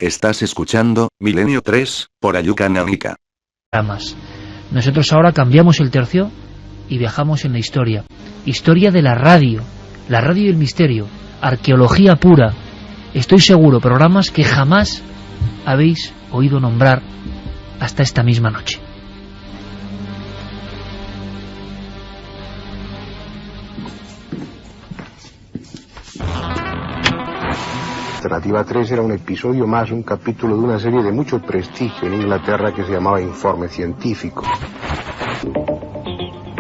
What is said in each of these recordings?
Estás escuchando Milenio 3, por Ayuca Náutica. Nosotros ahora cambiamos el tercio y viajamos en la historia. Historia de la radio y el misterio, arqueología pura. Estoy seguro, programas que jamás habéis oído nombrar hasta esta misma noche. Alternativa 3 era un episodio más, un capítulo de una serie de mucho prestigio en Inglaterra que se llamaba Informe Científico.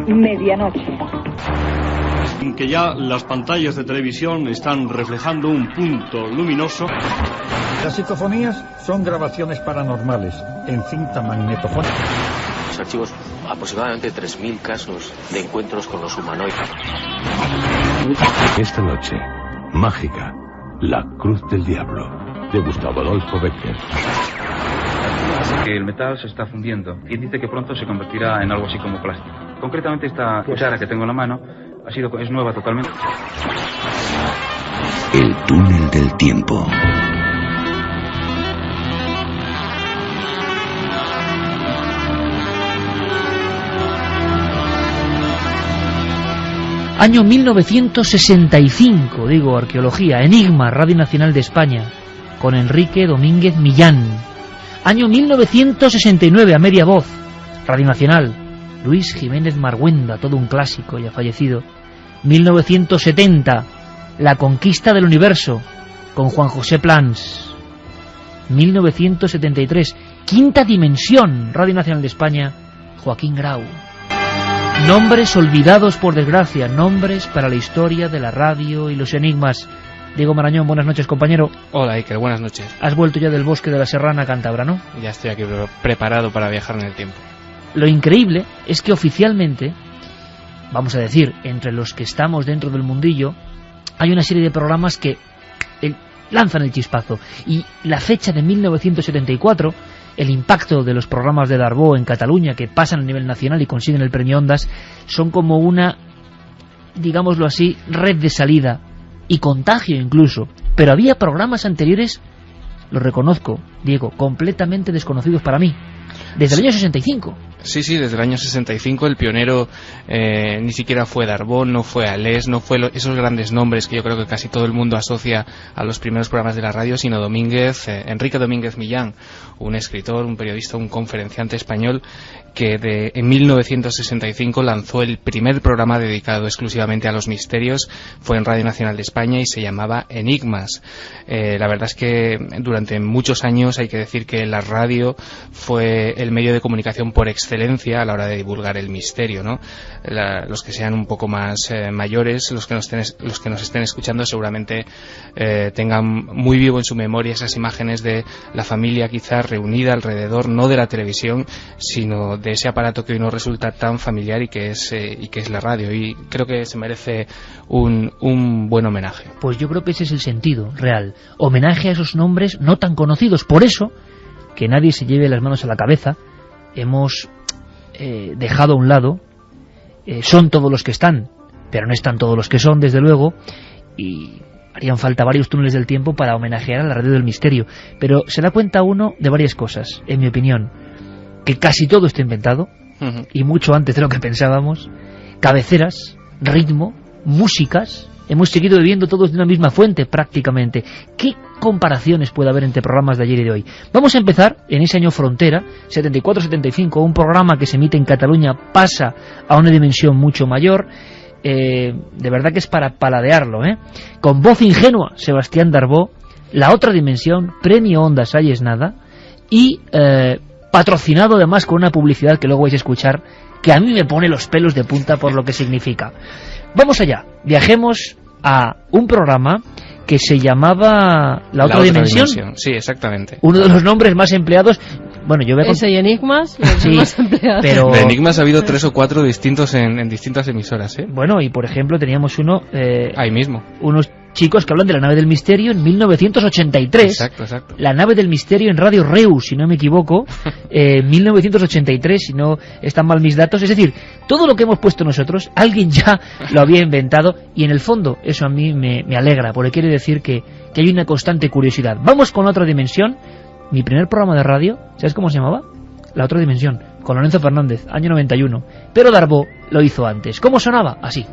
Medianoche. Que ya las pantallas de televisión están reflejando un punto luminoso. Las psicofonías son grabaciones paranormales en cinta magnetofónica. Los archivos, aproximadamente 3.000 casos de encuentros con los humanoides. Esta noche, mágica, La Cruz del Diablo, de Gustavo Adolfo Becker. Que el metal se está fundiendo y dice que pronto se convertirá en algo así como plástico. Concretamente esta cuchara que tengo en la mano es nueva totalmente. El túnel del tiempo. Año 1965, digo, arqueología, Enigma, Radio Nacional de España, con Enrique Domínguez Millán. Año 1969, a media voz, Radio Nacional, Luis Jiménez Marguenda, todo un clásico ya fallecido. 1970, La conquista del universo, con Juan José Plans. 1973, Quinta Dimensión, Radio Nacional de España, Joaquín Grau. Nombres olvidados por desgracia, nombres para la historia de la radio y los enigmas. Diego Marañón, buenas noches, compañero. Hola, Iker, buenas noches. Has vuelto ya del bosque de la Serrana Cántabra, ¿no? Ya estoy aquí preparado para viajar en el tiempo. Lo increíble es que oficialmente, vamos a decir, entre los que estamos dentro del mundillo, hay una serie de programas que lanzan el chispazo. Y la fecha de 1974... el impacto de los programas de Darboux en Cataluña, que pasan a nivel nacional y consiguen el premio Ondas, son como una, digámoslo así, red de salida y contagio incluso. Pero había programas anteriores, lo reconozco, Diego, completamente desconocidos para mí, desde el año 65. Sí, desde el año 65 el pionero ni siquiera fue Darboux, no fue Alés, no fue esos grandes nombres que yo creo que casi todo el mundo asocia a los primeros programas de la radio, sino Enrique Domínguez Millán, un escritor, un periodista, un conferenciante español que en 1965 lanzó el primer programa dedicado exclusivamente a los misterios. Fue en Radio Nacional de España y se llamaba Enigmas. La verdad es que durante muchos años hay que decir que la radio fue el medio de comunicación por excelencia a la hora de divulgar el misterio, ¿no? Los que sean un poco más mayores, los que nos estén escuchando, seguramente tengan muy vivo en su memoria esas imágenes de la familia quizás reunida alrededor, no de la televisión, sino de ese aparato que hoy nos resulta tan familiar y que es la radio, y creo que se merece un buen homenaje. Pues yo creo que ese es el sentido real, homenaje a esos nombres no tan conocidos. Por eso, que nadie se lleve las manos a la cabeza, hemos dejado a un lado, son todos los que están, pero no están todos los que son, desde luego, y harían falta varios túneles del tiempo para homenajear a la radio del misterio. Pero se da cuenta uno de varias cosas, en mi opinión: que casi todo está inventado, y mucho antes de lo que pensábamos. Cabeceras, ritmo, músicas, hemos seguido bebiendo todos de una misma fuente prácticamente. ¿Qué comparaciones puede haber entre programas de ayer y de hoy? Vamos a empezar en ese año frontera, 74-75, un programa que se emite en Cataluña pasa a una dimensión mucho mayor. De verdad que es para paladearlo, con voz ingenua, Sebastián Darboux, La Otra Dimensión, premio Ondas Ahí es Nada, y patrocinado además con una publicidad que luego vais a escuchar, que a mí me pone los pelos de punta por lo que significa. Vamos allá, viajemos a un programa que se llamaba La Otra Dimensión. Sí, exactamente. Uno de los nombres más empleados, Bueno, yo veo ese y Enigmas, los sí, más empleados. pero de Enigmas ha habido 3 o 4 distintos en distintas emisoras, ¿eh? Bueno, y por ejemplo teníamos uno ahí mismo, unos chicos que hablan de la nave del misterio en 1983. Exacto. La nave del misterio en Radio Reus, si no me equivoco, 1983, si no están mal mis datos. Es decir, todo lo que hemos puesto nosotros, alguien ya lo había inventado, y en el fondo eso a mí me alegra, porque quiere decir que hay una constante curiosidad. Vamos con otra dimensión. Mi primer programa de radio, ¿sabes cómo se llamaba? La otra dimensión, con Lorenzo Fernández, año 91. Pero Darbo lo hizo antes. ¿Cómo sonaba? Así.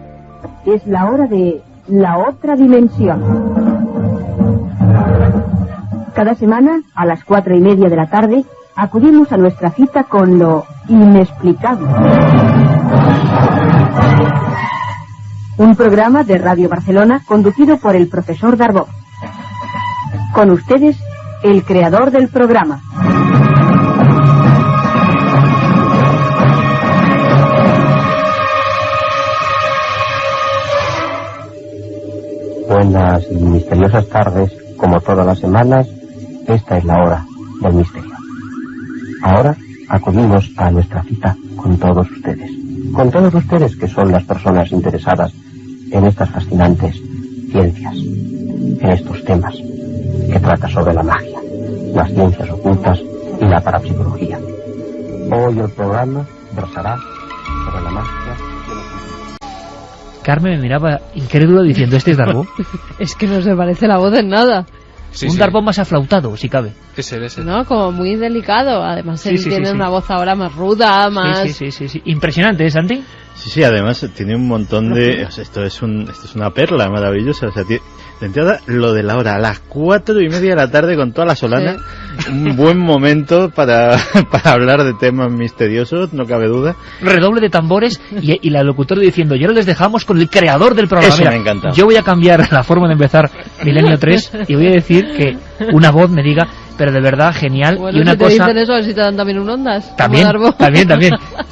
Es la hora de la otra dimensión. Cada semana, a las 4:30 de la tarde, acudimos a nuestra cita con lo inexplicable. Un programa de Radio Barcelona conducido por el profesor Darbo. Con ustedes, el creador del programa. Buenas y misteriosas tardes, como todas las semanas, esta es la hora del misterio. Ahora acudimos a nuestra cita con todos ustedes que son las personas interesadas en estas fascinantes ciencias, en estos temas que trata sobre la magia, las ciencias ocultas y la parapsicología. Hoy el programa versará sobre la magia. Carmen me miraba incrédulo diciendo, ¿este es Darbo? Es que no se parece la voz en nada. Sí, un Darbo más aflautado, si cabe. Ese. No, como muy delicado. Además, él tiene una voz ahora más ruda, más... Sí. Impresionante, ¿eh, Santi? Sí, además tiene un montón de... O sea, esto es una perla maravillosa. O sea, de entrada, lo de la hora, a las 4:30 de la tarde con toda la solana, un buen momento para hablar de temas misteriosos, no cabe duda. Redoble de tambores y la locutora diciendo, y ahora les dejamos con el creador del programa. Eso me encanta. Yo voy a cambiar la forma de empezar Milenio 3 y voy a decir que una voz me diga, pero de verdad genial. Bueno, y una si te cosa, dicen eso, a ver si te dan también un Ondas. También.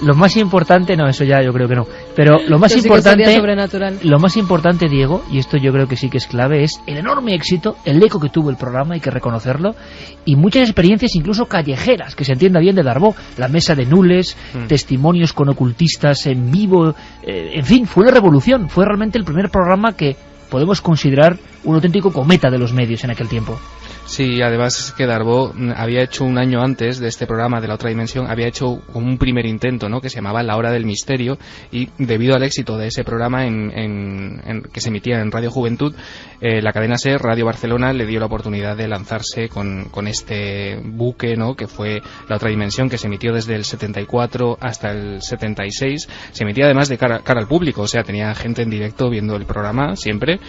Lo más importante, no, eso ya yo creo que no. Pero lo más importante, lo más importante, Diego, y esto yo creo que sí que es clave, es el enorme éxito, el eco que tuvo el programa, hay que reconocerlo, y muchas experiencias incluso callejeras, que se entienda bien, de Darbo, la mesa de Nules, testimonios con ocultistas en vivo, en fin, fue una revolución, fue realmente el primer programa que podemos considerar un auténtico cometa de los medios en aquel tiempo. Sí, además es que Darbo había hecho un año antes de este programa de la otra dimensión, había hecho un primer intento, ¿no?, que se llamaba La Hora del Misterio, y debido al éxito de ese programa que se emitía en Radio Juventud, la cadena SER, Radio Barcelona, le dio la oportunidad de lanzarse con este buque, ¿no?, que fue La Otra Dimensión, que se emitió desde el 74 hasta el 76, se emitía además de cara al público, o sea, tenía gente en directo viendo el programa siempre,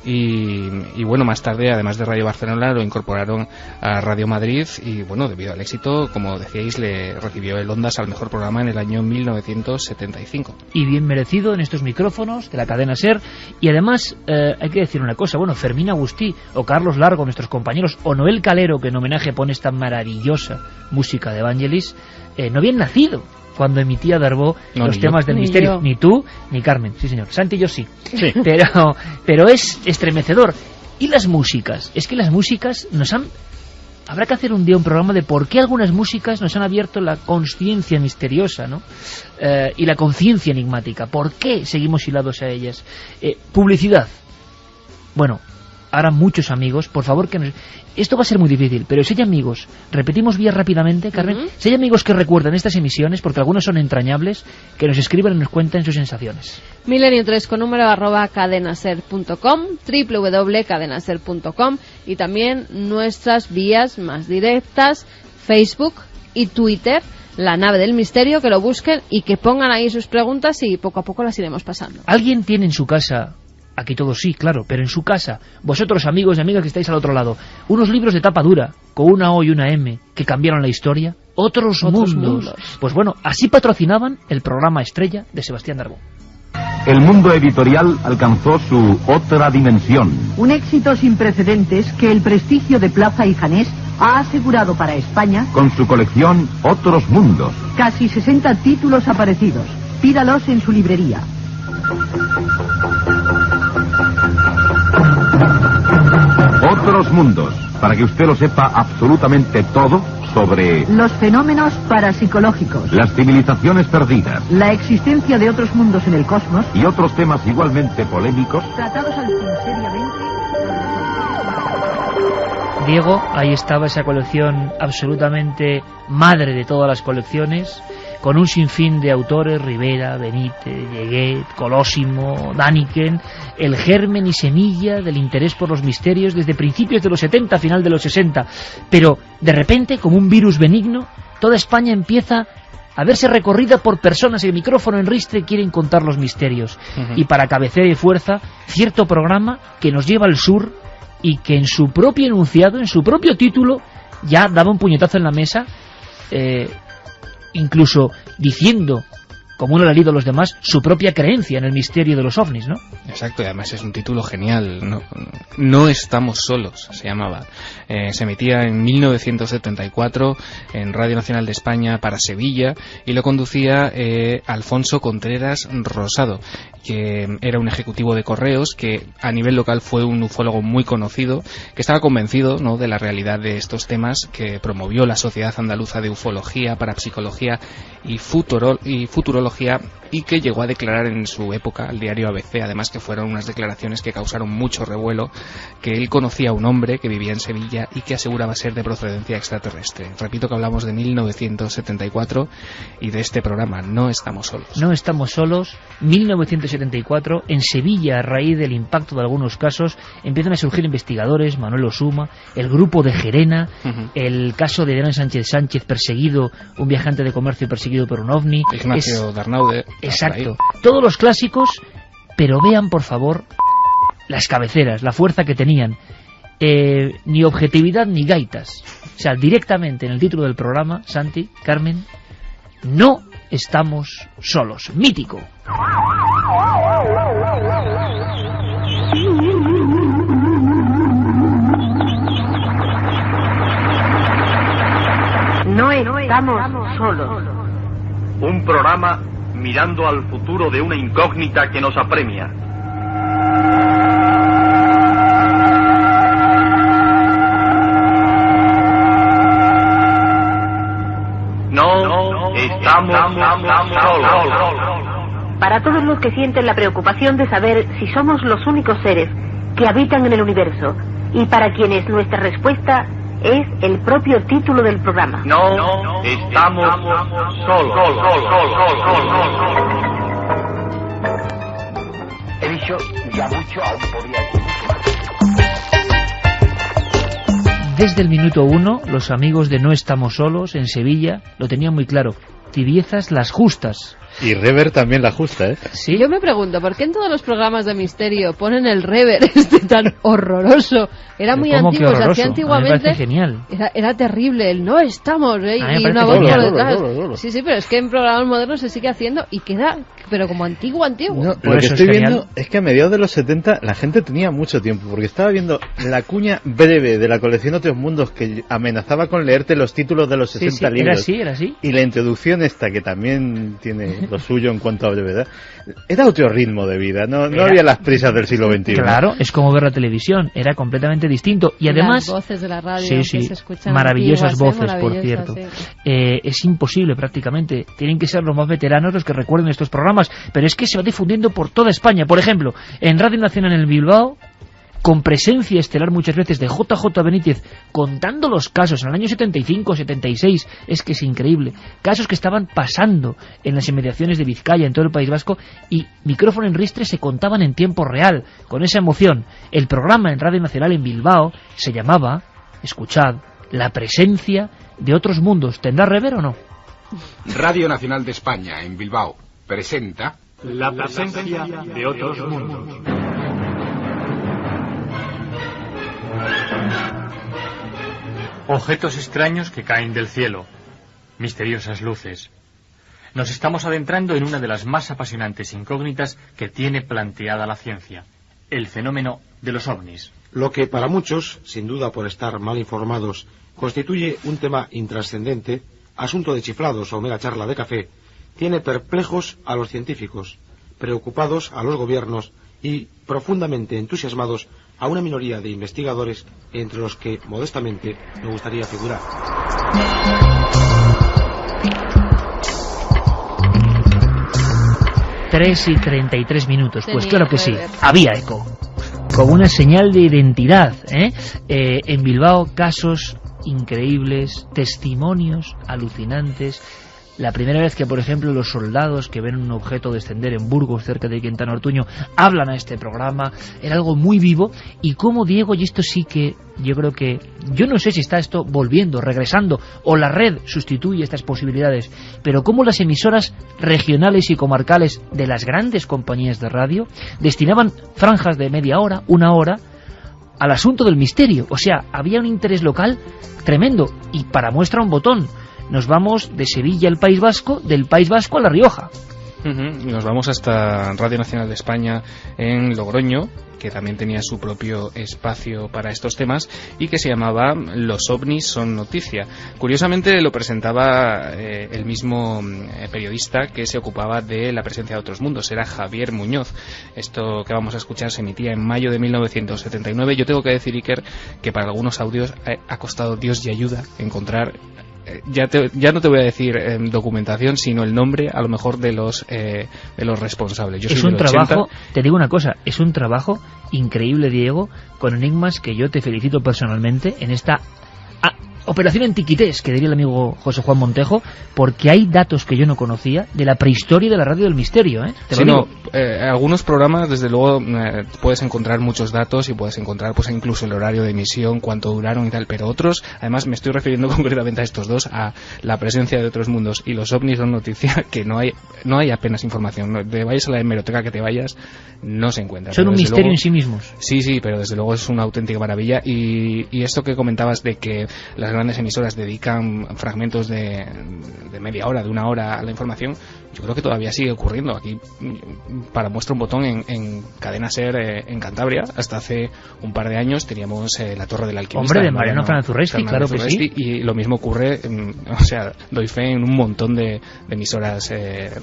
y bueno, más tarde, además de Radio Barcelona, lo incorporaron a Radio Madrid, y bueno, debido al éxito, como decíais, le recibió el Ondas al mejor programa en el año 1975. Y bien merecido en estos micrófonos de la cadena SER. Y además hay que decir una cosa, bueno, Fermín Agustí o Carlos Largo, nuestros compañeros, o Noel Calero, que en homenaje pone esta maravillosa música de Evangelis, no habían nacido cuando emitía Darbo los temas del misterio. Yo. Ni tú, ni Carmen. Sí, señor. Santi y yo sí. Pero es estremecedor. Y las músicas, es que las músicas nos han... Habrá que hacer un día un programa de por qué algunas músicas nos han abierto la consciencia misteriosa, ¿no? Y la conciencia enigmática. ¿Por qué seguimos hilados a ellas? Publicidad. Bueno, ahora muchos amigos, por favor, que nos... Esto va a ser muy difícil, pero si hay amigos, repetimos bien rápidamente, Carmen, si hay amigos que recuerdan estas emisiones, porque algunos son entrañables, que nos escriban y nos cuenten sus sensaciones. Milenio3 con número @cadenaser.com, www.cadenaser.com, y también nuestras vías más directas, Facebook y Twitter, La Nave del Misterio, que lo busquen y que pongan ahí sus preguntas y poco a poco las iremos pasando. ¿Alguien tiene en su casa... Aquí todos sí, claro, pero en su casa, vosotros amigos y amigas que estáis al otro lado, unos libros de tapa dura, con una O y una M, que cambiaron la historia? Otros mundos. Pues bueno, así patrocinaban el programa estrella de Sebastián Darbo. El mundo editorial alcanzó su otra dimensión. Un éxito sin precedentes que el prestigio de Plaza y Janés ha asegurado para España, con su colección Otros Mundos. Casi 60 títulos aparecidos. Pídalos en su librería. Otros Mundos, para que usted lo sepa absolutamente todo sobre los fenómenos parapsicológicos, las civilizaciones perdidas la existencia de otros mundos en el cosmos y otros temas igualmente polémicos, tratados al fin seriamente. Diego, ahí estaba esa colección absolutamente madre de todas las colecciones, con un sinfín de autores: Rivera, Benítez, Lleguet, Colosimo, Daniken, el germen y semilla del interés por los misterios desde principios de los 70, final de los 60. Pero de repente, como un virus benigno, toda España empieza a verse recorrida por personas que el micrófono en ristre quieren contar los misterios. Y para cabecera y fuerza, cierto programa que nos lleva al sur y que en su propio enunciado, en su propio título, ya daba un puñetazo en la mesa, incluso diciendo, como uno le ha leído a los demás, su propia creencia en el misterio de los ovnis, ¿no? Exacto, y además es un título genial. No estamos solos, se llamaba. Se emitía en 1974 en Radio Nacional de España para Sevilla, y lo conducía Alfonso Contreras Rosado, que era un ejecutivo de correos, que a nivel local fue un ufólogo muy conocido, que estaba convencido, ¿no?, de la realidad de estos temas, que promovió la Sociedad Andaluza de Ufología, Parapsicología y Futurología, y que llegó a declarar en su época al diario ABC, además que fueron unas declaraciones que causaron mucho revuelo, que él conocía a un hombre que vivía en Sevilla y que aseguraba ser de procedencia extraterrestre. Repito que hablamos de 1974 y de este programa, No estamos solos. No estamos solos, 1974, en Sevilla, a raíz del impacto de algunos casos, empiezan a surgir investigadores: Manuel Osuma, el grupo de Gerena, el caso de Adrián Sánchez perseguido, un viajante de comercio perseguido por un ovni, Ignacio Darnaude. Exacto, todos los clásicos, pero vean por favor las cabeceras, la fuerza que tenían. Ni objetividad ni gaitas. O sea, directamente en el título del programa, Santi, Carmen, no estamos solos. Mítico. No estamos solos. Un programa mirando al futuro de una incógnita que nos apremia. No estamos solos. Para todos los que sienten la preocupación de saber si somos los únicos seres que habitan en el universo, y para quienes nuestra respuesta es el propio título del programa. No estamos solos. He dicho ya mucho, aún podría decir mucho. Desde el minuto 1, los amigos de No estamos solos en Sevilla lo tenían muy claro: tibiezas las justas. Y rever también la justa, ¿eh? Sí, yo me pregunto, ¿por qué en todos los programas de misterio ponen el rever este tan horroroso? Era muy antiguo, se hacía antiguamente. Me parece genial. Era terrible, el no estamos, y una voz por detrás. Sí, pero es que en programas modernos se sigue haciendo y queda, pero como antiguo. No, lo que estoy viendo es que a mediados de los 70 la gente tenía mucho tiempo, porque estaba viendo la cuña breve de la colección Otros Mundos, que amenazaba con leerte los títulos de los 60 libros. Era así. Y la introducción esta, que también tiene lo suyo en cuanto a brevedad, era otro ritmo de vida, no había las prisas del siglo XXI. Claro, es como ver la televisión, era completamente distinto. Y además, las voces de la radio sí, que se escuchan maravillosas voces, maravillosas, por cierto. Sí. Es imposible prácticamente, tienen que ser los más veteranos los que recuerden estos programas, pero es que se va difundiendo por toda España. Por ejemplo, en Radio Nacional en el Bilbao, con presencia estelar muchas veces de JJ Benítez, contando los casos en el año 75, 76, es que es increíble, casos que estaban pasando en las inmediaciones de Vizcaya, en todo el País Vasco, y micrófono en ristre se contaban en tiempo real, con esa emoción. El programa en Radio Nacional en Bilbao se llamaba, escuchad, La presencia de otros mundos. ¿Tendrá rever o no? Radio Nacional de España en Bilbao presenta La presencia de otros mundos. Objetos extraños que caen del cielo, misteriosas luces. Nos estamos adentrando en una de las más apasionantes incógnitas que tiene planteada la ciencia, el fenómeno de los ovnis. Lo que para muchos, sin duda por estar mal informados, constituye un tema intrascendente, asunto de chiflados o mera charla de café, tiene perplejos a los científicos, preocupados a los gobiernos y profundamente entusiasmados a una minoría de investigadores entre los que, modestamente, me gustaría figurar. ...3:33. Pues Tenía claro que que sí, ver. había eco. Como una señal de identidad, en Bilbao, casos increíbles, testimonios alucinantes. La primera vez que, por ejemplo, los soldados que ven un objeto descender en Burgos, cerca de Quintana Ortuño, hablan a este programa, era algo muy vivo. Y como Diego, y esto sí que yo creo que, yo no sé si está esto volviendo, regresando, o la red sustituye estas posibilidades, pero como las emisoras regionales y comarcales de las grandes compañías de radio destinaban franjas de media hora, una hora, al asunto del misterio. O sea, había un interés local tremendo. Y para muestra un botón, nos vamos de Sevilla al País Vasco, del País Vasco a La Rioja. Nos vamos hasta Radio Nacional de España en Logroño, que también tenía su propio espacio para estos temas y que se llamaba Los ovnis son noticia. Curiosamente lo presentaba el mismo periodista que se ocupaba de la presencia de otros mundos, era Javier Muñoz. Esto que vamos a escuchar se emitía en mayo de 1979. Yo tengo que decir, Iker, que para algunos audios ha costado Dios y ayuda encontrar... Ya no te voy a decir documentación, sino el nombre a lo mejor de los responsables. Yo es soy un del trabajo, 80. te digo una cosa, es un trabajo increíble, Diego, con enigmas que yo te felicito personalmente en esta operación antiquités, que diría el amigo José Juan Montejo, porque hay datos que yo no conocía de la prehistoria de la radio del misterio, Te lo digo. Algunos programas, desde luego, puedes encontrar muchos datos y puedes encontrar pues incluso el horario de emisión, cuánto duraron y tal, pero otros, además me estoy refiriendo concretamente a estos dos, a la presencia de otros mundos y los ovnis son noticia, que no hay apenas información. No, te vayas a la hemeroteca que te vayas, no se encuentra. Son un misterio luego, en sí mismos. Sí, pero desde luego es una auténtica maravilla. Y esto que comentabas de que las grandes emisoras dedican fragmentos de media hora, de una hora a la información, yo creo que todavía sigue ocurriendo. Aquí, para muestra un botón, en Cadena SER en Cantabria, hasta hace un par de años teníamos la Torre del Alquimista. Hombre, de Mariano Fernández claro que sí. Y lo mismo ocurre, o sea, doy fe en un montón de emisoras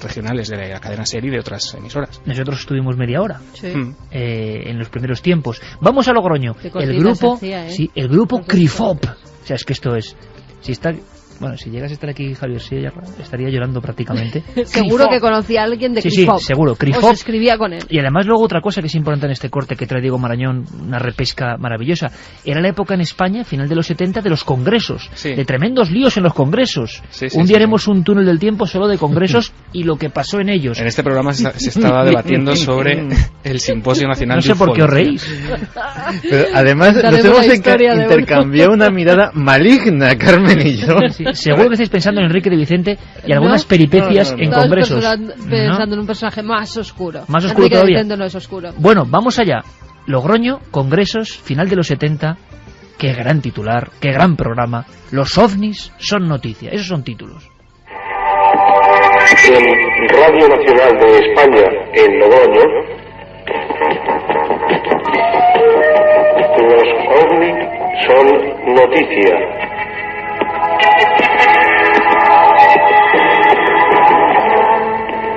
regionales de la Cadena SER y de otras emisoras. Nosotros estuvimos media hora sí. En los primeros tiempos. Vamos a Logroño. El grupo Crifop. O sea, es que esto es... Bueno, si llegas a estar aquí, Javier Sierra, estaría llorando prácticamente. Seguro que conocía a alguien de Crifop. Sí, seguro. Crifop. O se escribía con él. Y además luego otra cosa que es importante en este corte que trae Diego Marañón, una repesca maravillosa. Era la época en España, final de los 70, de los congresos. Sí. De tremendos líos en los congresos. Un día haremos un túnel del tiempo solo de congresos y lo que pasó en ellos. En este programa se estaba debatiendo sobre el Simposio Nacional de Ufología. No sé por qué os reís. Pero además nos hemos intercambiado una mirada maligna, Carmen y yo. Sí. Seguro que estáis pensando en Enrique de Vicente y algunas peripecias en congresos. Pensando en un personaje más oscuro. Más oscuro Enrique todavía. De Vicente no es oscuro. Bueno, vamos allá. Logroño, congresos, final de los 70. Qué gran titular, qué gran programa. Los ovnis son noticia. Esos son títulos. En Radio Nacional de España, en Logroño, los ovnis son noticia.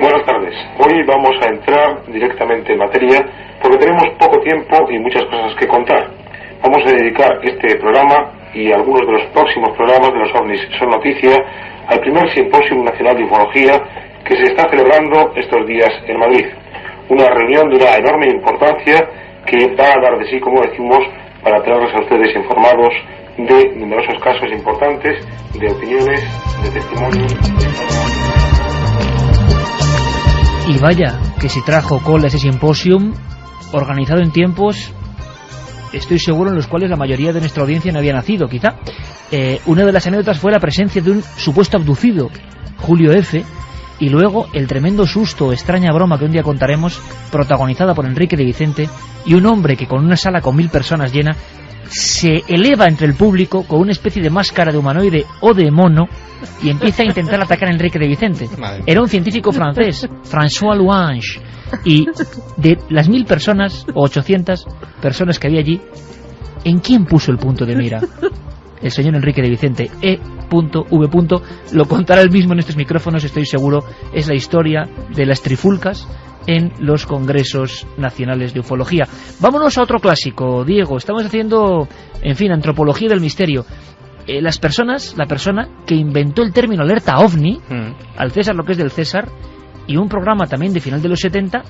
Buenas tardes. Hoy vamos a entrar directamente en materia porque tenemos poco tiempo y muchas cosas que contar. Vamos a dedicar este programa y algunos de los próximos programas de los ovnis son noticia al primer Simposio Nacional de Ufología que se está celebrando estos días en Madrid. Una reunión de una enorme importancia que va a dar de sí, como decimos, para traerles a ustedes informados de numerosos casos importantes, de opiniones, de testimonios. Y vaya, que si trajo cola ese simposium, organizado en tiempos, estoy seguro, en los cuales la mayoría de nuestra audiencia no había nacido, quizá. Una de las anécdotas fue la presencia de un supuesto abducido, Julio F., y luego el tremendo susto o extraña broma que un día contaremos, protagonizada por Enrique de Vicente, y un hombre que con una sala con 1000 personas llena, se eleva entre el público con una especie de máscara de humanoide o de mono y empieza a intentar atacar a Enrique de Vicente. Era un científico francés, François Louange, y de las 1000 personas o 800 personas que había allí, ¿en quién puso el punto de mira? El señor Enrique de Vicente. E.V. Lo contará él mismo en estos micrófonos, estoy seguro. Es la historia de las trifulcas en los congresos nacionales de ufología. Vámonos a otro clásico, Diego. Estamos haciendo, en fin, antropología del misterio. la persona que inventó el término alerta OVNI, al César lo que es del César, y un programa también de final de los 70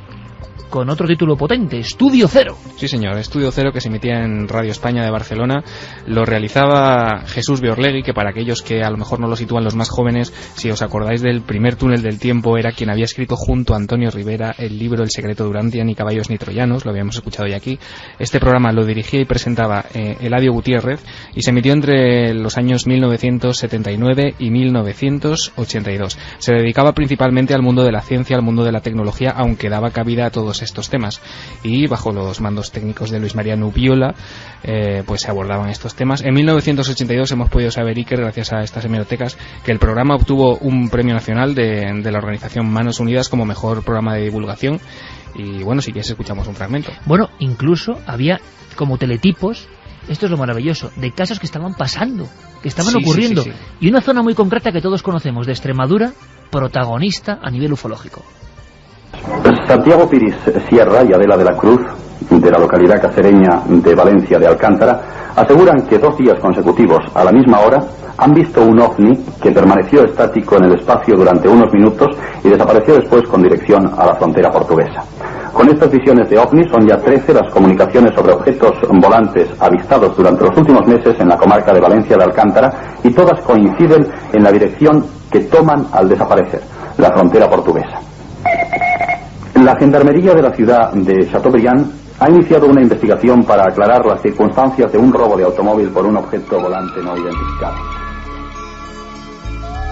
con otro título potente, Estudio Cero. Sí, señor, Estudio Cero, que se emitía en Radio España de Barcelona. Lo realizaba Jesús Beorlegui, que para aquellos que a lo mejor no lo sitúan los más jóvenes, si os acordáis del primer túnel del tiempo, era quien había escrito junto a Antonio Rivera el libro El secreto de Urantia, ni caballos ni troyanos, lo habíamos escuchado ya aquí. Este programa lo dirigía y presentaba Eladio Gutiérrez, y se emitió entre los años 1979 y 1982. Se dedicaba principalmente al mundo de la ciencia, al mundo de la tecnología, aunque daba cabida a todos estos temas, y bajo los mandos técnicos de Luis María Nubiola pues se abordaban estos temas. En 1982 hemos podido saber, Iker, gracias a estas hemerotecas, que el programa obtuvo un premio nacional de la organización Manos Unidas como mejor programa de divulgación. Y bueno, si quieres escuchamos un fragmento. Bueno, incluso había como teletipos, esto es lo maravilloso, de casos que estaban pasando, que estaban ocurriendo, sí. Y una zona muy concreta que todos conocemos, de Extremadura, protagonista a nivel ufológico. Santiago Piris Sierra y Adela de la Cruz, de la localidad cacereña de Valencia de Alcántara, aseguran que 2 días consecutivos a la misma hora han visto un ovni que permaneció estático en el espacio durante unos minutos y desapareció después con dirección a la frontera portuguesa. Con estas visiones de ovni son ya 13 las comunicaciones sobre objetos volantes avistados durante los últimos meses en la comarca de Valencia de Alcántara, y todas coinciden en la dirección que toman al desaparecer, la frontera portuguesa. La Gendarmería de la ciudad de Chateaubriand ha iniciado una investigación para aclarar las circunstancias de un robo de automóvil por un objeto volante no identificado.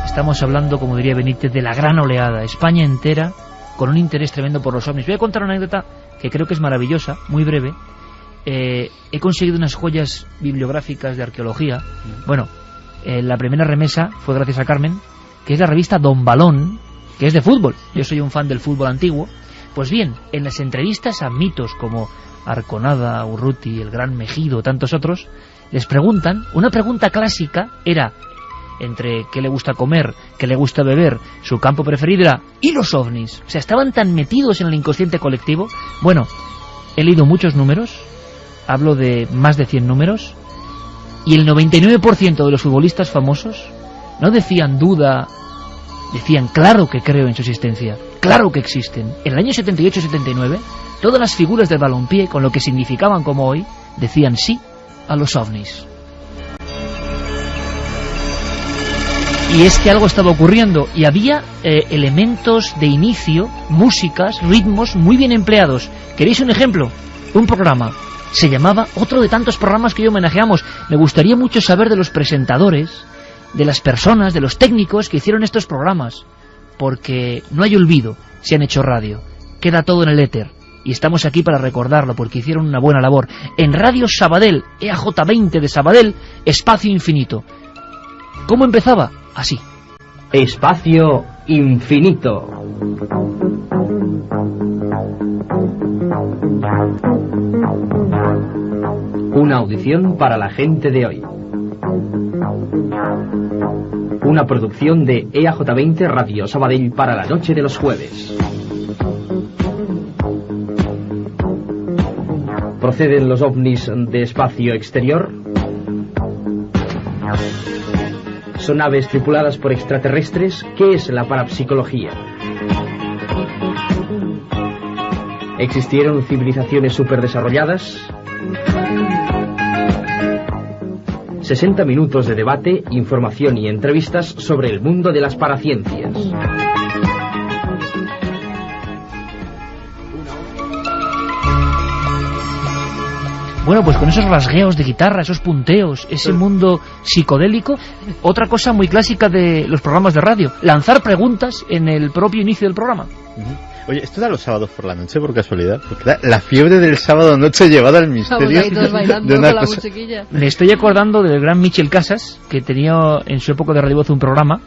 Estamos hablando, como diría Benítez, de la gran oleada, España entera con un interés tremendo por los ovnis. Voy a contar una anécdota que creo que es maravillosa, muy breve. He conseguido unas joyas bibliográficas de arqueología. Bueno, la primera remesa fue gracias a Carmen, que es la revista Don Balón, que es de fútbol. Yo soy un fan del fútbol antiguo. Pues bien, en las entrevistas a mitos como Arconada, Urruti, el Gran Mejido, tantos otros, les preguntan, una pregunta clásica era, entre qué le gusta comer, qué le gusta beber, su campo preferido era, ¿y los ovnis? O sea, estaban tan metidos en el inconsciente colectivo. Bueno, he leído muchos números, hablo de más de 100 números, y el 99% de los futbolistas famosos no decían duda, decían claro que creo en su existencia, claro que existen. En el año 78-79, todas las figuras del balompié, con lo que significaban como hoy, decían sí a los ovnis. Y es que algo estaba ocurriendo, y había elementos de inicio, músicas, ritmos muy bien empleados. ¿Queréis un ejemplo? Un programa. Se llamaba, otro de tantos programas que hoy homenajeamos. Me gustaría mucho saber de los presentadores, de las personas, de los técnicos que hicieron estos programas, porque no hay olvido si han hecho radio, queda todo en el éter, y estamos aquí para recordarlo porque hicieron una buena labor. En Radio Sabadell, EAJ20 de Sabadell, Espacio Infinito. ¿Cómo empezaba? Así. Espacio Infinito. Una audición para la gente de hoy. Una producción de EAJ20 Radio Sabadell para la noche de los jueves. ¿Proceden los ovnis de espacio exterior? ¿Son naves tripuladas por extraterrestres? ¿Qué es la parapsicología? ¿Existieron civilizaciones superdesarrolladas? 60 minutos de debate, información y entrevistas sobre el mundo de las paraciencias. Bueno, pues con esos rasgueos de guitarra, esos punteos, ese mundo psicodélico, otra cosa muy clásica de los programas de radio, lanzar preguntas en el propio inicio del programa. Oye, ¿esto era los sábados por la noche, por casualidad? Porque era la fiebre del sábado noche llevada al misterio de una con cosa. La me estoy acordando del gran Michel Casas, que tenía en su época de Radio Voz un programa,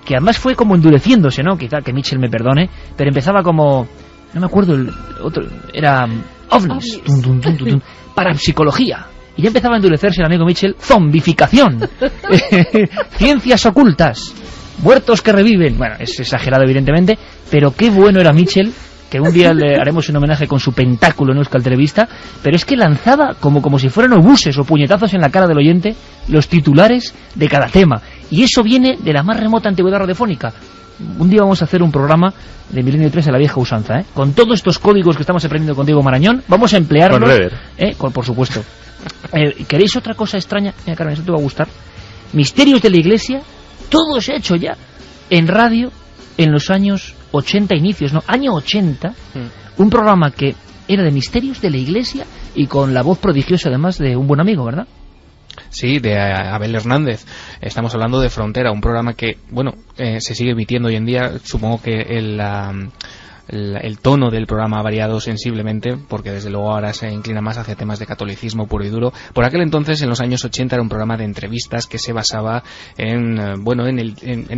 que además fue como endureciéndose, ¿no? Quizá que Michel me perdone, pero empezaba como... No me acuerdo, el otro era... ovnis. Tum, tum, tum, tum, tum, parapsicología. Y ya empezaba a endurecerse el amigo Michel. Zombificación. Ciencias ocultas. Muertos que reviven. Bueno, es exagerado evidentemente, pero qué bueno era Michel que un día le haremos un homenaje con su pentáculo en Euskal Televista, pero es que lanzaba como si fueran obuses o puñetazos en la cara del oyente los titulares de cada tema, y eso viene de la más remota antigüedad radiofónica. Un día vamos a hacer un programa de Milenio 3 a la vieja usanza, con todos estos códigos que estamos aprendiendo con Diego Marañón, vamos a emplearlos, por supuesto. ¿Queréis otra cosa extraña? Mira, Carmen, eso te va a gustar. Misterios de la Iglesia, todo se ha hecho ya en radio en los años 80 inicios, ¿no? Año 80, un programa que era de misterios de la Iglesia y con la voz prodigiosa además de un buen amigo, ¿verdad? Sí, de Abel Hernández. Estamos hablando de Frontera, un programa que, bueno, se sigue emitiendo hoy en día. Supongo que el tono del programa ha variado sensiblemente, porque desde luego ahora se inclina más hacia temas de catolicismo puro y duro. Por aquel entonces, en los años 80, era un programa de entrevistas que se basaba en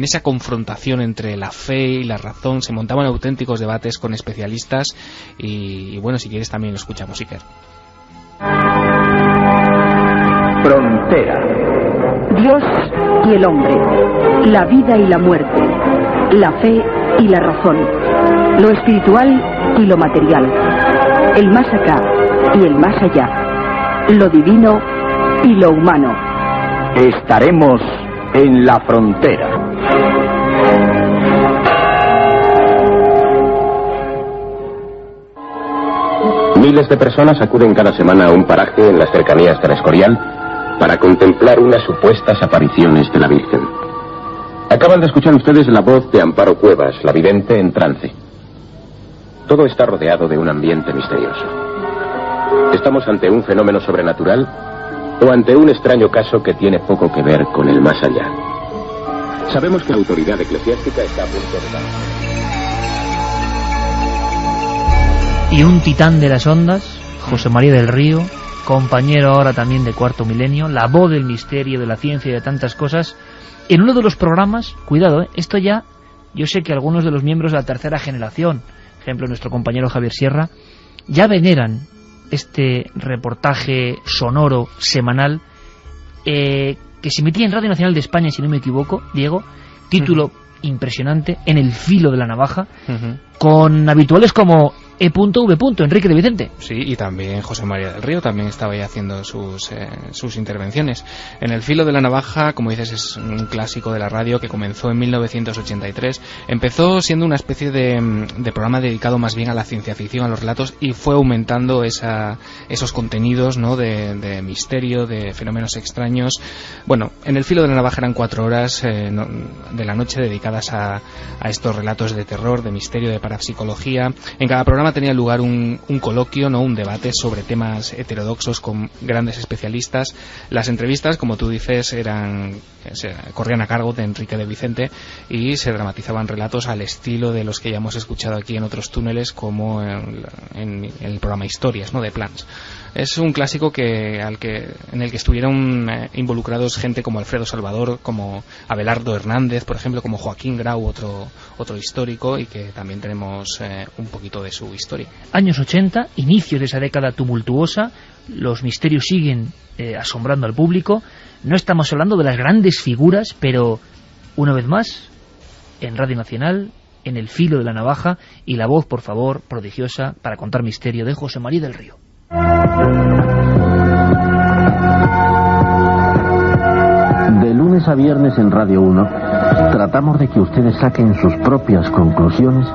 esa confrontación entre la fe y la razón. Se montaban auténticos debates con especialistas y bueno, si quieres también lo escuchamos, Iker. Frontera. Dios y el hombre, la vida y la muerte, la fe y la razón, lo espiritual y lo material, el más acá y el más allá, lo divino y lo humano. Estaremos en la frontera. Miles de personas acuden cada semana a un paraje en las cercanías del Escorial para contemplar unas supuestas apariciones de la Virgen. Acaban de escuchar ustedes la voz de Amparo Cuevas, la vidente en trance. Todo está rodeado de un ambiente misterioso. ¿Estamos ante un fenómeno sobrenatural o ante un extraño caso que tiene poco que ver con el más allá? Sabemos que la autoridad eclesiástica está a punto de... Y un titán de las ondas, José María del Río, compañero ahora también de Cuarto Milenio, la voz del misterio, de la ciencia y de tantas cosas, en uno de los programas, cuidado, esto ya, yo sé que algunos de los miembros de la tercera generación, ejemplo nuestro compañero Javier Sierra, ya veneran este reportaje sonoro semanal que se emitía en Radio Nacional de España, si no me equivoco, Diego, título impresionante, En el filo de la navaja, con habituales como E.V. Enrique de Vicente. Sí, y también José María del Río también estaba ahí haciendo sus intervenciones. En el filo de la navaja, como dices, es un clásico de la radio que comenzó en 1983. Empezó siendo una especie de programa dedicado más bien a la ciencia ficción, a los relatos, y fue aumentando esos contenidos, ¿no?, de misterio, de fenómenos extraños. Bueno, en el filo de la navaja eran 4 horas de la noche dedicadas a estos relatos de terror, de misterio, de parapsicología. En cada programa tenía lugar un coloquio, no un debate sobre temas heterodoxos con grandes especialistas. Las entrevistas, como tú dices, corrían a cargo de Enrique de Vicente y se dramatizaban relatos al estilo de los que ya hemos escuchado aquí en otros túneles, como en el programa Historias, ¿no?, de Plans. Es un clásico en el que estuvieron involucrados gente como Alfredo Salvador, como Abelardo Hernández, por ejemplo, como Joaquín Grau, otro histórico, y que también tenemos un poquito de su historia. Años 80, inicios de esa década tumultuosa, los misterios siguen asombrando al público. No estamos hablando de las grandes figuras, pero una vez más, en Radio Nacional, en el filo de la navaja, y la voz, por favor, prodigiosa para contar misterio, de José María del Río. De lunes a viernes en Radio 1 tratamos de que ustedes saquen sus propias conclusiones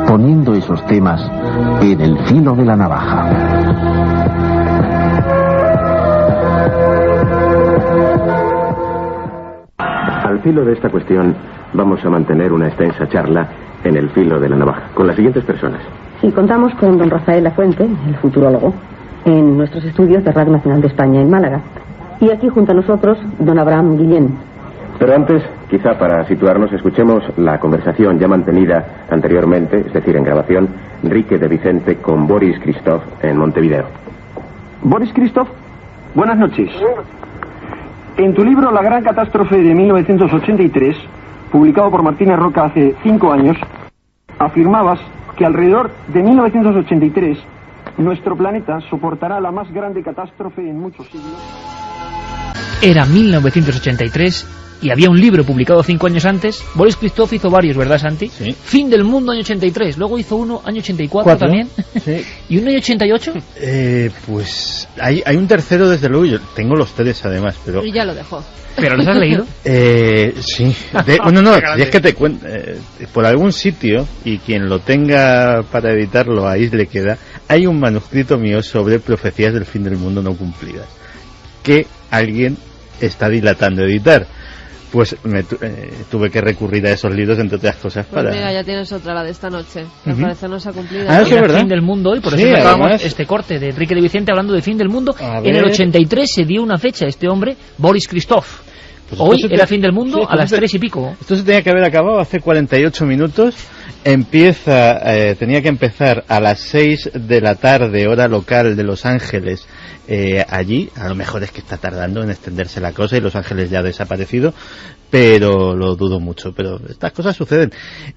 poniendo esos temas en el filo de la navaja. Al filo de esta cuestión vamos a mantener una extensa charla en el filo de la navaja con las siguientes personas. Sí, contamos con don Rafael Lafuente, el futurólogo, en nuestros estudios de Radio Nacional de España en Málaga. Y aquí junto a nosotros, don Abraham Guillén. Pero antes, quizá para situarnos, escuchemos la conversación ya mantenida anteriormente, es decir, en grabación, Enrique de Vicente con Boris Christoph en Montevideo. Boris Christoph, buenas noches. En tu libro La Gran Catástrofe de 1983, publicado por Martínez Roca hace 5 años, afirmabas que alrededor de 1983 nuestro planeta soportará la más grande catástrofe en muchos siglos. Era 1983 y había un libro publicado 5 años antes. Boris Christoph hizo varios, ¿verdad, Santi? Sí. Fin del mundo, año 83. Luego hizo uno, año 84 también. Sí. ¿Y uno, año 88? Pues hay un tercero, desde luego. Yo tengo los 3 además, pero... Y ya lo dejó. ¿Pero los has leído? Sí. No, y es que te cuento, por algún sitio, y quien lo tenga para editarlo, ahí le queda, hay un manuscrito mío sobre profecías del fin del mundo no cumplidas, que alguien está dilatando editar. Pues tuve que recurrir a esos libros, entre otras cosas, Pues para... mira, ya tienes otra, la de esta noche. Que al parecer no se ha cumplido. Ah, eso es verdad. Fin del mundo hoy, por eso acabamos además... este corte de Enrique de Vicente hablando de fin del mundo. En el 83 se dio una fecha, este hombre, Boris Christoph. Pues hoy era fin del mundo, sí, a las 3 y pico. Esto se tenía que haber acabado hace 48 minutos. Tenía que empezar a las 6 de la tarde, hora local de Los Ángeles, allí. A lo mejor es que está tardando en extenderse la cosa y Los Ángeles ya ha desaparecido, pero lo dudo mucho. Pero estas cosas suceden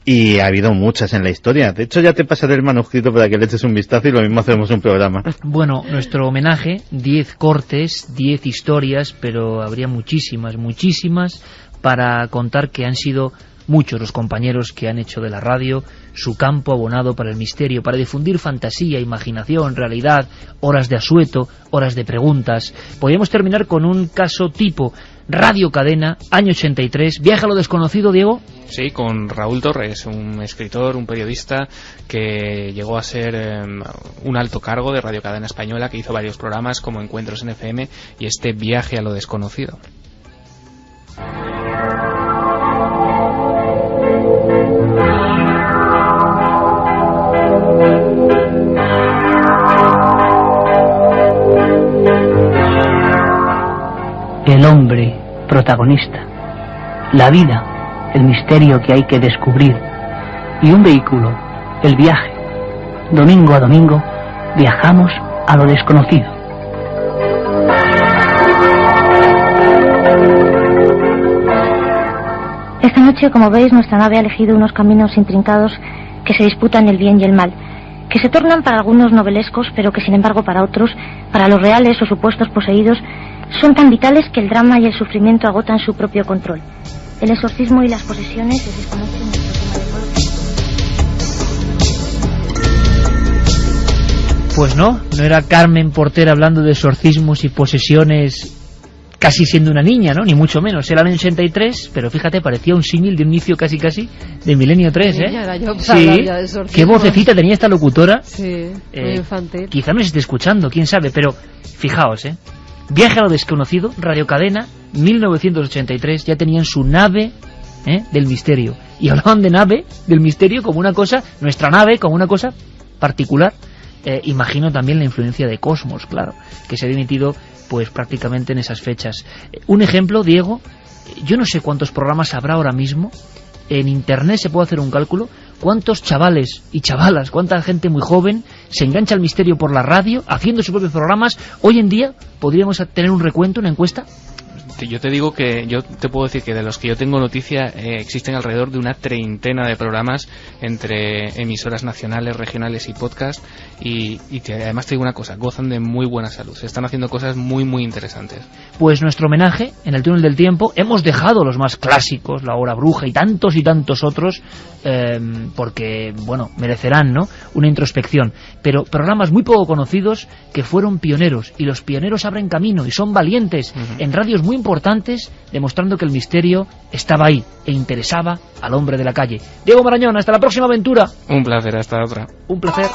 y ha habido muchas en la historia. De hecho, ya te pasaré el manuscrito para que le eches un vistazo y lo mismo hacemos un programa. Bueno, nuestro homenaje, 10 cortes, 10 historias, pero habría muchísimas para contar, que han sido muchos los compañeros que han hecho de la radio su campo abonado para el misterio, para difundir fantasía, imaginación, realidad, horas de asueto, horas de preguntas. Podríamos terminar con un caso tipo Radio Cadena, año 83, Viaje a lo desconocido, Diego. Sí, con Raúl Torres, un escritor, un periodista que llegó a ser un alto cargo de Radio Cadena Española, que hizo varios programas como Encuentros en FM y este Viaje a lo desconocido. El hombre protagonista, la vida, el misterio que hay que descubrir, y un vehículo, el viaje. Domingo a domingo viajamos a lo desconocido. Esta noche, como veis, nuestra nave ha elegido unos caminos intrincados que se disputan el bien y el mal, que se tornan para algunos novelescos, pero que sin embargo para otros, para los reales o supuestos poseídos, son tan vitales que el drama y el sufrimiento agotan su propio control. El exorcismo y las posesiones se desconocen en Pues no era Carmen Porter hablando de exorcismos y posesiones casi siendo una niña, ¿no? Ni mucho menos. Era el año 83, pero fíjate, parecía un símil de un inicio casi de Milenio 3, ¿eh? Ya yo sí, qué vocecita tenía esta locutora. Sí, muy infantil. Quizá no se esté escuchando, quién sabe, pero fijaos, ¿eh? Viaje a lo desconocido, Radio Cadena, 1983, ya tenían su nave del misterio. Y hablaban de nave, del misterio, como una cosa, nuestra nave, como una cosa particular. Imagino también la influencia de Cosmos, claro, que se había emitido pues prácticamente en esas fechas. Un ejemplo, Diego, yo no sé cuántos programas habrá ahora mismo. En internet se puede hacer un cálculo. ¿Cuántos chavales y chavalas, cuánta gente muy joven se engancha al misterio por la radio, haciendo sus propios programas? Hoy en día, ¿podríamos tener un recuento, una encuesta? Yo te digo que yo te puedo decir que de los que yo tengo noticia existen alrededor de una treintena de programas entre emisoras nacionales, regionales y podcast y además te digo una cosa, gozan de muy buena salud, se están haciendo cosas muy muy interesantes. Pues nuestro homenaje en el túnel del tiempo, hemos dejado los más clásicos, La Hora Bruja y tantos otros porque, bueno, merecerán, ¿no?, una introspección, pero programas muy poco conocidos que fueron pioneros, y los pioneros abren camino y son valientes en radios muy importantes, demostrando que el misterio estaba ahí e interesaba al hombre de la calle. Diego Marañón, hasta la próxima aventura. Un placer, hasta otra. Un placer.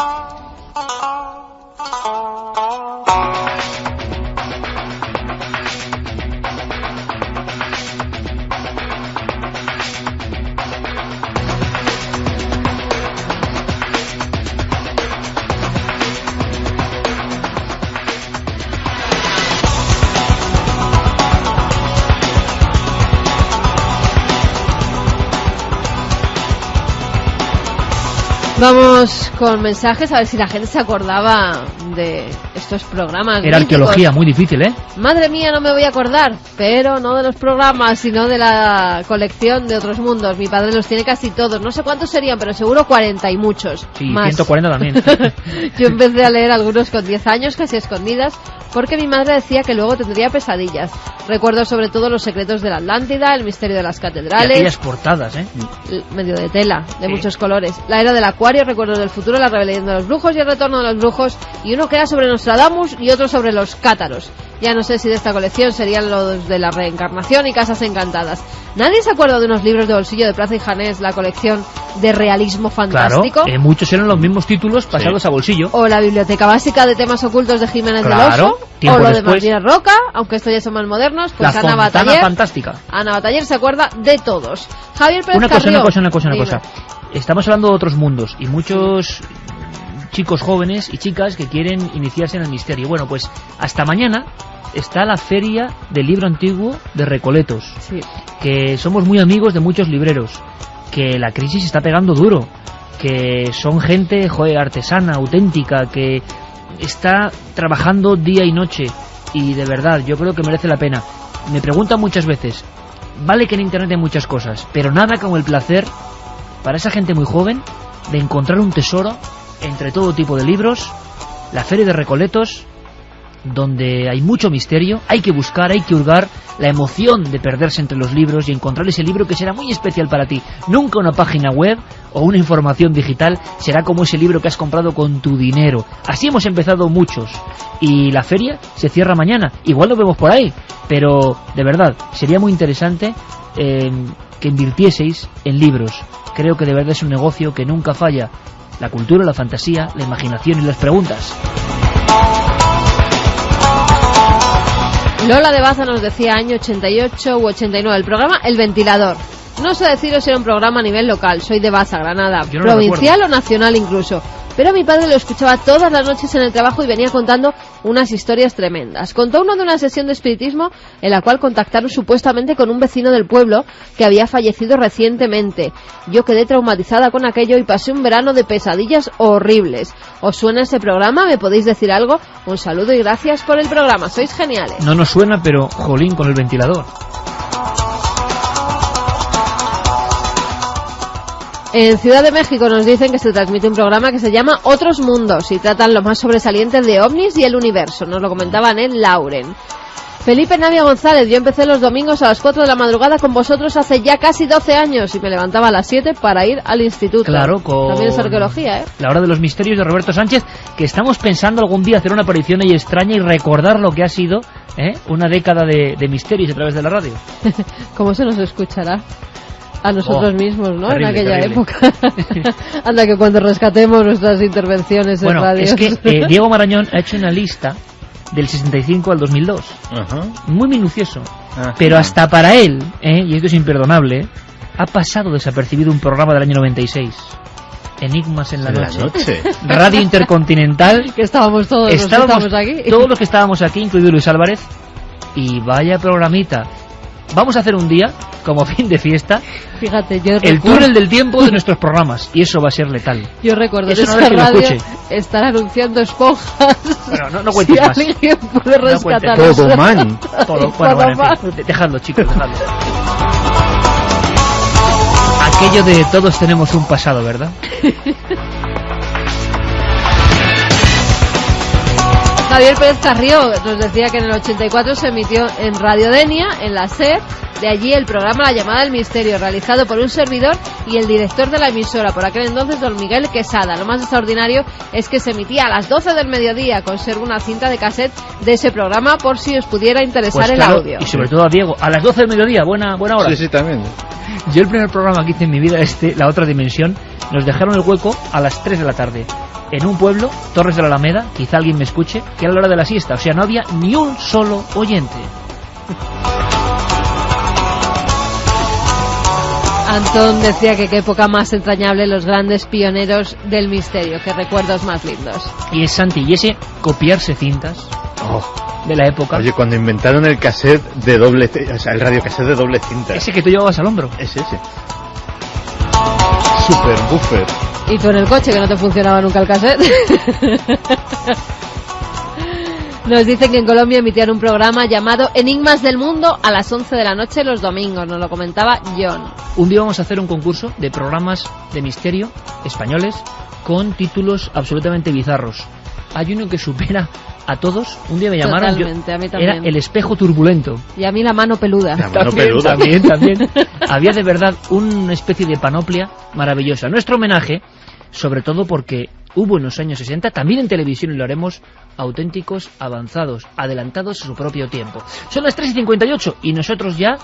Vamos con mensajes, a ver si la gente se acordaba de estos programas. Era míticos. arqueología, muy difícil, ¿eh? Madre mía, no me voy a acordar, pero no de los programas, sino de la colección de otros mundos. Mi padre los tiene casi todos, no sé cuántos serían, pero seguro 40 y muchos. Sí, más. 140 también. Yo empecé a leer algunos con 10 años, casi escondidas, porque mi madre decía que luego tendría pesadillas. Recuerdo sobre todo Los secretos de la Atlántida, El misterio de las Y catedrales. aquellas portadas, ¿eh? Medio de tela, de Sí. muchos colores. La era del Acuario, Recuerdos del futuro, La rebelión de los brujos y El retorno de los brujos, y uno que era sobre Nostradamus y otro sobre los cátaros. Ya no sé si de esta colección serían los de la reencarnación y Casas encantadas. ¿Nadie se acuerda de unos libros de bolsillo de Plaza y Janés, la colección de realismo fantástico? Claro, muchos eran los mismos títulos pasados a bolsillo. O la biblioteca básica de temas ocultos de Jiménez del Claro, Oso, tiempo o lo de después. Martínez Roca, aunque estos ya son más modernos, pues La Ana Fontana Bataller. Fantástica. Ana Bataller se acuerda de todos. Javier Pérez Una cosa. Dime. Estamos hablando de otros mundos y muchos chicos jóvenes y chicas que quieren iniciarse en el misterio. Bueno, pues hasta mañana está la Feria del Libro Antiguo de Recoletos, Sí. que somos muy amigos de muchos libreros, que la crisis está pegando duro, que son gente, artesana, auténtica, que está trabajando día y noche, y de verdad, yo creo que merece la pena. Me preguntan muchas veces, vale que en internet hay muchas cosas, pero nada como el placer, para esa gente muy joven, de encontrar un tesoro entre todo tipo de libros, la Feria de Recoletos, donde hay mucho misterio, hay que buscar, hay que hurgar, la emoción de perderse entre los libros y encontrar ese libro que será muy especial para ti. Nunca una página web o una información digital será como ese libro que has comprado con tu dinero. Así hemos empezado muchos, y la feria se cierra mañana. Igual lo vemos por ahí, pero de verdad sería muy interesante que invirtieseis en libros. Creo que de verdad es un negocio que nunca falla. La cultura, la fantasía, la imaginación y las preguntas. Lola de Baza nos decía año 88 u 89, el programa El Ventilador. No sé deciros si era un programa a nivel local, soy de Baza, Granada, Yo no provincial o nacional incluso. Pero mi padre lo escuchaba todas las noches en el trabajo y venía contando unas historias tremendas. Contó uno de una sesión de espiritismo en la cual contactaron supuestamente con un vecino del pueblo que había fallecido recientemente. Yo quedé traumatizada con aquello y pasé un verano de pesadillas horribles. ¿Os suena ese programa? ¿Me podéis decir algo? Un saludo y gracias por el programa, sois geniales. No nos suena, pero jolín con el ventilador. En Ciudad de México nos dicen que se transmite un programa que se llama Otros Mundos y tratan lo más sobresaliente de ovnis y el universo. Nos lo comentaban en Lauren. Felipe Navia González, yo empecé los domingos a las 4 de la madrugada con vosotros hace ya casi 12 años y me levantaba a las 7 para ir al instituto. Claro, con También es arqueología, ¿eh? La Hora de los Misterios de Roberto Sánchez, que estamos pensando algún día hacer una aparición ahí extraña y recordar lo que ha sido una década de misterios a través de la radio. ¿Cómo se nos escuchará? A nosotros mismos, ¿no? Terrible, en aquella terrible. época. Anda que cuando rescatemos nuestras intervenciones en radio. Es que Diego Marañón ha hecho una lista del 65 al 2002. Ajá. Muy minucioso. Ajá. Pero hasta para él, y esto es imperdonable, ha pasado desapercibido un programa del año 96. Enigmas en la noche. Radio Intercontinental. Que estábamos todos los que estábamos aquí. Todos los que estábamos aquí, incluido Luis Álvarez. Y vaya programita. Vamos a hacer un día, como fin de fiesta, fíjate, yo el túnel del tiempo de nuestros programas. Y eso va a ser letal. Yo recuerdo eso en no esa que lo radio escuche. estar anunciando esponjas. Pero no cuentes si más. alguien puede rescatar Todo man. Bueno, en fin, dejadlo, chicos, dejadlo. Aquello de todos tenemos un pasado, ¿verdad? Javier Pérez Carrió nos decía que en el 84 se emitió en Radio Denia, en la SER, de allí el programa La Llamada del Misterio, realizado por un servidor y el director de la emisora, por aquel entonces don Miguel Quesada. Lo más extraordinario es que se emitía a las 12 del mediodía. Conservo una cinta de cassette de ese programa por si os pudiera interesar Pues el claro, audio. y sobre todo a Diego, a las 12 del mediodía, buena hora. Sí, también. Yo el primer programa que hice en mi vida, La Otra Dimensión, nos dejaron el hueco a las 3 de la tarde. En un pueblo, Torres de la Alameda, quizá alguien me escuche, que era la hora de la siesta, o sea, no había ni un solo oyente. Antón decía que qué época más entrañable, los grandes pioneros del misterio, qué recuerdos más lindos. Y es Santi, y ese copiarse cintas de la época. Oye, cuando inventaron el cassette de doble, o sea, el radiocassette de doble cinta. Ese que tú llevabas al hombro. Es ese. super buffer. Y tú en el coche, que no te funcionaba nunca el cassette. Nos dicen que en Colombia emitían un programa llamado Enigmas del Mundo a las 11 de la noche los domingos. Nos lo comentaba John. Un día vamos a hacer un concurso de programas de misterio españoles con títulos absolutamente bizarros. Hay uno que supera a todos. Un día me llamaron. Totalmente, a mí también. Era El espejo turbulento. Y a mí la mano peluda. La mano peluda. También. Había de verdad una especie de panoplia maravillosa. Nuestro homenaje, sobre todo porque hubo en los años 60, también en televisión, y lo haremos, auténticos avanzados, adelantados a su propio tiempo. Son las 3:58 y nosotros ya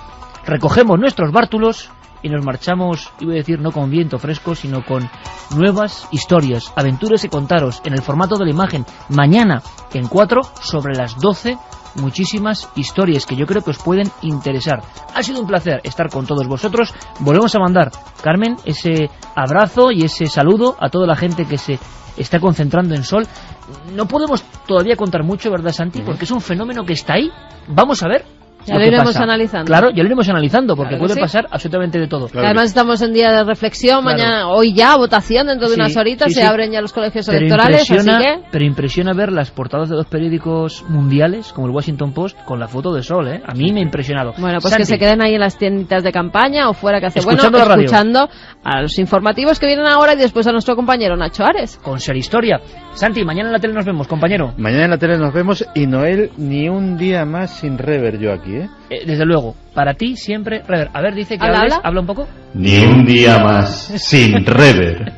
recogemos nuestros bártulos y nos marchamos, iba a decir, no con viento fresco, sino con nuevas historias, aventuras y contaros en el formato de la imagen. Mañana, en 4, sobre las 12, muchísimas historias que yo creo que os pueden interesar. Ha sido un placer estar con todos vosotros. Volvemos a mandar, Carmen, ese abrazo y ese saludo a toda la gente que se está concentrando en Sol. No podemos todavía contar mucho, ¿verdad, Santi? Porque es un fenómeno que está ahí. Vamos a ver. Ya lo iremos analizando. Claro, ya lo iremos analizando, porque claro, puede pasar absolutamente de todo. Claro. Además estamos en día de reflexión, mañana, hoy ya, votación, dentro de unas horitas, se abren ya los colegios electorales, así que... Pero impresiona ver las portadas de los periódicos mundiales, como el Washington Post, con la foto de Sol, ¿eh? A mí me ha impresionado. Bueno, pues Santi, que se queden ahí en las tienditas de campaña o fuera, que hace escuchando escuchando a los informativos que vienen ahora y después a nuestro compañero Nacho Ares. Con Ser Historia. Santi, mañana en la tele nos vemos, compañero. Mañana en la tele nos vemos y Noel, ni un día más sin rever yo aquí, ¿eh? Desde luego, para ti siempre rever. A ver, dice que habla un poco. Ni un día más sin rever.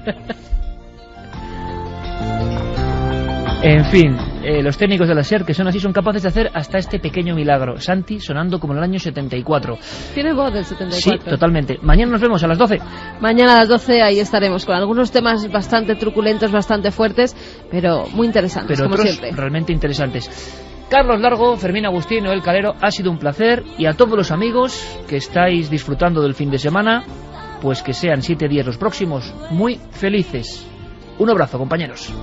En fin, los técnicos de la SER, que son así, son capaces de hacer hasta este pequeño milagro. Santi sonando como en el año 74. Tiene voz del 74. Sí, totalmente. Mañana nos vemos a las 12. Mañana a las 12 ahí estaremos con algunos temas bastante truculentos, bastante fuertes, pero muy interesantes, pero como otros siempre. Realmente interesantes. Carlos Largo, Fermín Agustín, Noel Calero, ha sido un placer, y a todos los amigos que estáis disfrutando del fin de semana, pues que sean 7 días los próximos muy felices. Un abrazo, compañeros.